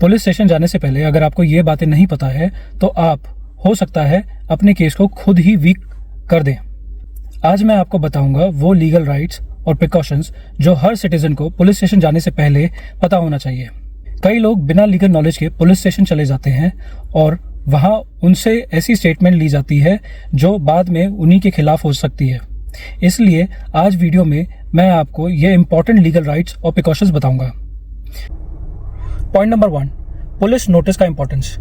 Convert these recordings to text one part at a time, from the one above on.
Police station जाने से पहले अगर आपको ये बातें नहीं पता है तो आप हो सकता है अपने केस को खुद ही वीक कर दें। आज मैं आपको बताऊंगा वो लीगल राइट्स और प्रिकॉशंस जो हर सिटीजन को पुलिस स्टेशन जाने से पहले पता होना चाहिए। कई लोग बिना लीगल नॉलेज के पुलिस स्टेशन चले जाते हैं और वहां उनसे ऐसी स्टेटमेंट ली जाती है जो बाद में उन्हीं के खिलाफ हो सकती है। इसलिए आज वीडियो में मैं आपको ये इंपॉर्टेंट लीगल राइट्स और प्रिकॉशंस बताऊंगा। पॉइंट नंबर 1, पुलिस नोटिस का इंपॉर्टेंस।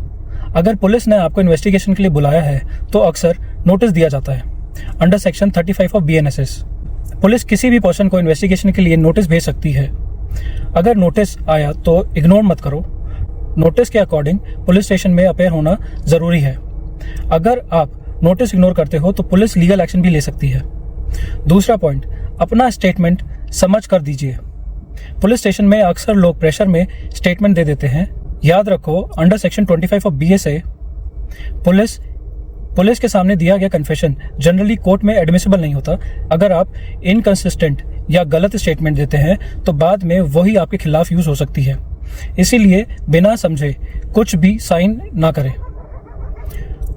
अगर पुलिस ने आपको इन्वेस्टिगेशन के लिए बुलाया है तो अक्सर नोटिस दिया जाता है under section 35 of BNSS। Police किसी भी पर्सन को इन्वेस्टिगेशन के लिए नोटिस भेज सकती है। अगर नोटिस आया तो इग्नोर मत करो। नोटिस के अकॉर्डिंग पुलिस स्टेशन में अपेयर होना जरूरी है। अगर आप नोटिस इग्नोर करते हो तो पुलिस लीगल एक्शन भी ले सकती है। दूसरा पॉइंट, अपना स्टेटमेंट समझ कर दीजिए। पुलिस स्टेशन में अक्सर लोग प्रेशर में स्टेटमेंट दे देते हैं। याद रखो, under section 25 of BSA police के सामने दिया गया कन्फेशन जनरली कोर्ट में एडमिसिबल नहीं होता। अगर आप इनकंसिस्टेंट या गलत स्टेटमेंट देते हैं तो बाद में वही आपके खिलाफ यूज हो सकती है। इसीलिए बिना समझे कुछ भी साइन ना करें।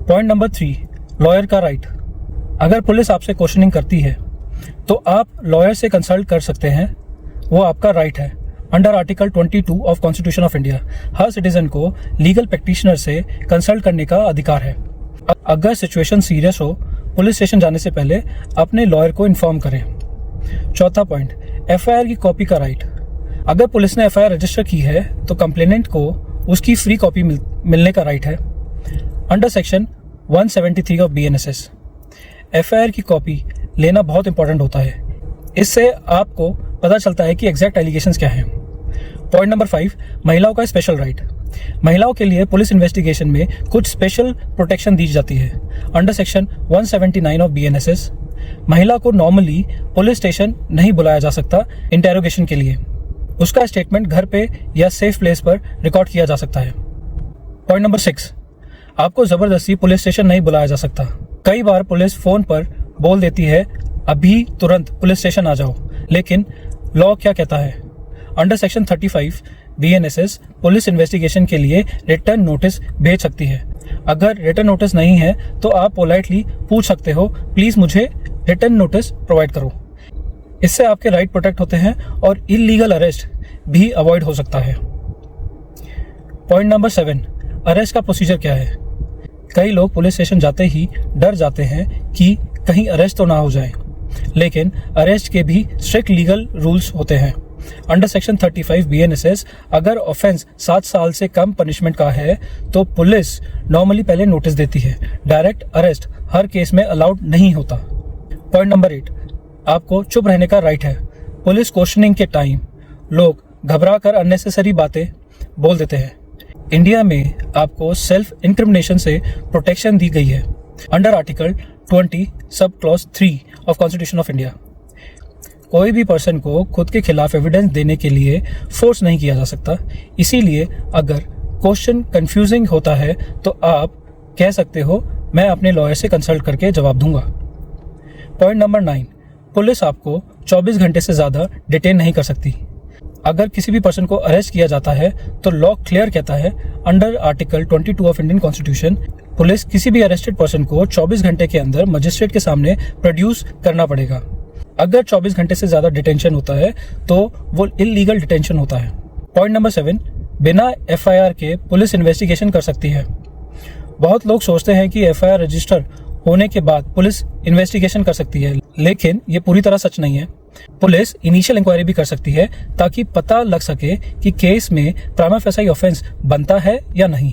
पॉइंट नंबर 3, लॉयर का राइट। अगर पुलिस आपसे क्वेश्चनिंग करती है तो आप लॉयर से कंसल्ट कर सकते हैं, वो आपका राइट है। Under article 22 of constitution of India her citizen को लीगल प्रैक्टिशनर से कंसल्ट करने का अधिकार है। अगर सिचुएशन सीरियस हो, पुलिस स्टेशन जाने से पहले अपने लॉयर को इन्फॉर्म करें। चौथा पॉइंट, FIR की कॉपी का राइट। अगर पुलिस ने FIR रजिस्टर की है तो कंप्लेनेंट को उसकी फ्री कॉपी मिलने का राइट है under section 173 of BNSS। FIR की कॉपी लेना बहुत इंपॉर्टेंट होता है। इससे आपको पता चलता है कि एग्जैक्ट एलिगेशंस क्या हैं। पॉइंट नंबर 5, महिलाओं का स्पेशल राइट। महिलाओं के लिए पुलिस इन्वेस्टिगेशन में कुछ स्पेशल प्रोटेक्शन दी जाती है अंडर सेक्शन 179 ऑफ BNSS। महिला को नॉर्मली पुलिस स्टेशन नहीं बुलाया जा सकता इंटेरोगेशन के लिए। उसका स्टेटमेंट घर पे या सेफ प्लेस पर रिकॉर्ड किया जा सकता है। पॉइंट नंबर 6, आपको जबरदस्ती पुलिस स्टेशन नहीं बुलाया जा सकता। कई बार पुलिस फोन पर बोल देती है अभी तुरंत पुलिस स्टेशन आ जाओ, लेकिन लॉ क्या कहता है? Under section 35 BNSS police investigation के लिए रिटर्न नोटिस भेज सकती है। अगर रिटर्न नोटिस नहीं है तो आप पोलाइटली पूछ सकते हो, प्लीज मुझे रिटर्न नोटिस प्रोवाइड करो। इससे आपके राइट प्रोटेक्ट होते हैं और इलीगल अरेस्ट भी अवॉइड हो सकता है। पॉइंट नंबर 7, अरेस्ट का प्रोसीजर क्या है? कई लोग पुलिस स्टेशन जाते ही डर जाते हैं कि कहीं अरेस्ट तो ना हो जाए, लेकिन अरेस्ट के भी स्ट्रिक्ट लीगल रूल्स होते हैं। अंडर सेक्शन 35 BNSS अगर ऑफेंस 7 साल से कम पनिशमेंट का है तो पुलिस नॉर्मली पहले नोटिस देती है। डायरेक्ट अरेस्ट हर केस में अलाउड नहीं होता। पॉइंट नंबर 8, आपको चुप रहने का राइट है। पुलिस क्वेश्चनिंग के टाइम लोग घबरा कर अननेसेसरी बातें बोल देते हैं। इंडिया में आपको सेल्फ इंक्रिमिनेशन से प्रोटेक्शन दी गई है under article 20 sub clause 3 of constitution of India. कोई भी पर्सन को खुद के खिलाफ एविडेंस देने के लिए फोर्स नहीं किया जा सकता। इसीलिए अगर क्वेश्चन कंफ्यूजिंग होता है तो आप कह सकते हो मैं अपने लॉयर से कंसल्ट करके जवाब दूंगा। पॉइंट नंबर 9, पुलिस आपको 24 घंटे से ज्यादा डिटेन नहीं कर सकती। अगर किसी भी पर्सन को अरेस्ट किया जाता है तो लॉ क्लियर कहता है under article 22 of Indian constitution police किसी भी अरेस्टेड पर्सन को 24 घंटे के अंदर मजिस्ट्रेट के सामने प्रोड्यूस करना पड़ेगा। अगर 24 घंटे से ज्यादा डिटेंशन होता है तो वो इलीगल डिटेंशन होता है। पॉइंट नंबर 7, बिना FIR के पुलिस इन्वेस्टिगेशन कर सकती है। बहुत लोग सोचते हैं कि FIR रजिस्टर होने के बाद पुलिस इन्वेस्टिगेशन कर सकती है, लेकिन ये पूरी तरह सच नहीं है। पुलिस इनिशियल इंक्वायरी भी कर सकती है ताकि पता लग सके कि केस में प्राइमा फेसाई ऑफेंस बनता है या नहीं।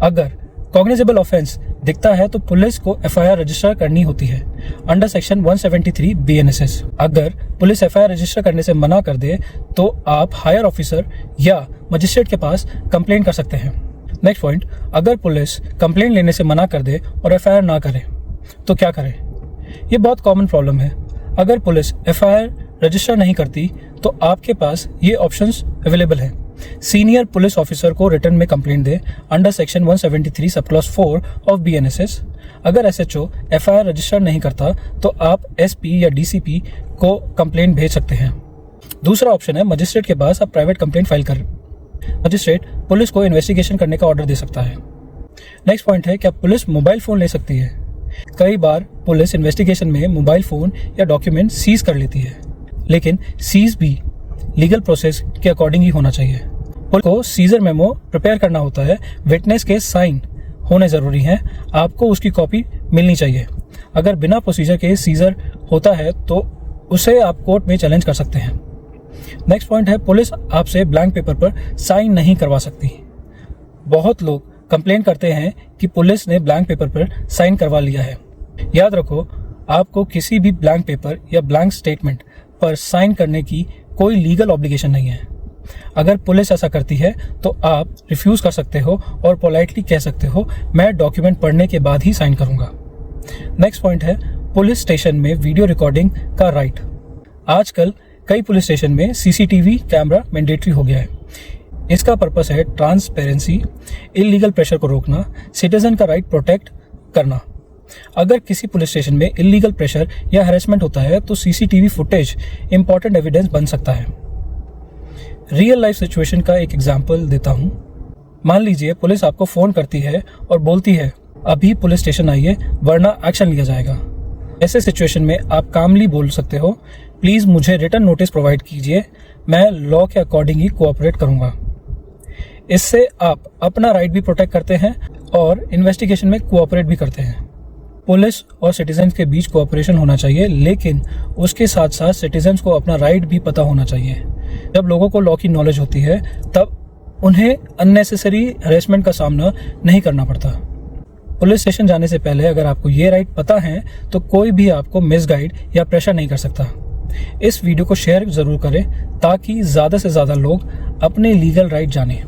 अगर कॉग्निजेबल ऑफेंस दिखता है तो पुलिस को FIR रजिस्टर करनी होती है अंडर सेक्शन 173 BNSS। अगर पुलिस FIR रजिस्टर करने से मना कर दे तो आप हायर ऑफिसर या मजिस्ट्रेट के पास कंप्लेन कर सकते हैं। नेक्स्ट पॉइंट, अगर पुलिस कंप्लेन लेने से मना कर दे और FIR ना करे तो क्या करें? ये बहुत कॉमन प्रॉब्लम है। अगर पुलिस FIR रजिस्टर नहीं करती तो आपके पास ये ऑप्शंस अवेलेबल हैं। सीनियर पुलिस ऑफिसर को रिटर्न में complaint they under section 173 sub clause 4 of BNSS। अगर SHO FIR रजिस्टर नहीं करता तो आप SP या DCP को कंप्लेंट भेज सकते हैं। दूसरा ऑप्शन है मजिस्ट्रेट के पास आप प्राइवेट कंप्लेंट फाइल कर। मजिस्ट्रेट पुलिस को इन्वेस्टिगेशन करने का ऑर्डर दे सकता है। नेक्स्ट पॉइंट है, क्या पुलिस मोबाइल फ़ोन ले सकती है? कई बार पुलिस इन्वेस्टिगेशन में मोबाइल फ़ोन या डॉक्यूमेंट सीज कर लेती है, लेकिन सीज भी लीगल प्रोसेस के अकॉर्डिंग ही होना चाहिए। पुलिस को सीजर मेमो प्रिपेयर करना होता है, विटनेस के साइन होने ज़रूरी हैं, आपको उसकी कॉपी मिलनी चाहिए। अगर बिना प्रोसीजर के सीजर होता है तो उसे आप कोर्ट में चैलेंज कर सकते हैं। नेक्स्ट पॉइंट है, पुलिस आपसे ब्लैंक पेपर पर साइन नहीं करवा सकती। बहुत लोग कंप्लेन करते हैं कि पुलिस ने ब्लैंक पेपर पर साइन करवा लिया है। याद रखो, आपको किसी भी ब्लैंक पेपर या ब्लैंक स्टेटमेंट पर साइन करने की कोई लीगल ऑब्लिगेशन नहीं है। अगर पुलिस ऐसा करती है तो आप रिफ्यूज कर सकते हो और पोलाइटली कह सकते हो, मैं डॉक्यूमेंट पढ़ने के बाद ही साइन करूंगा। नेक्स्ट पॉइंट है, पुलिस स्टेशन में वीडियो रिकॉर्डिंग का राइट। आजकल कई पुलिस स्टेशन में सीसीटीवी कैमरा मैंडेटरी हो गया है। इसका पर्पस है ट्रांसपेरेंसी, इलीगल प्रेशर को रोकना, सिटीजन का राइट प्रोटेक्ट करना। अगर किसी पुलिस स्टेशन में इलीगल प्रेशर या हैरेसमेंट होता है तो सीसीटीवी फुटेज इंपॉर्टेंट एविडेंस बन सकता है। रियल लाइफ सिचुएशन का एक एग्जांपल देता हूं। मान लीजिए पुलिस आपको फोन करती है और बोलती है, अभी पुलिस स्टेशन आइए वरना एक्शन लिया जाएगा। ऐसे सिचुएशन में आप कामली बोल सकते हो, प्लीज मुझे रिटर्न नोटिस प्रोवाइड कीजिए, मैं लॉ के अकॉर्डिंग ही कोऑपरेट करूंगा। इससे आप अपना राइट भी प्रोटेक्ट करते हैं और इन्वेस्टिगेशन में कोऑपरेट भी करते हैं। पुलिस और सिटीजन के बीच कोऑपरेशन होना चाहिए, लेकिन उसके साथ साथ सिटीजन को अपना राइट भी पता होना चाहिए। जब लोगों को लॉ की नॉलेज होती है तब उन्हें अननेसेसरी हैरेसमेंट का सामना नहीं करना पड़ता। पुलिस स्टेशन जाने से पहले अगर आपको ये राइट पता है तो कोई भी आपको मिसगाइड या प्रेशर नहीं कर सकता। इस वीडियो को शेयर जरूर करें ताकि ज़्यादा से ज़्यादा लोग अपने लीगल राइट जानें।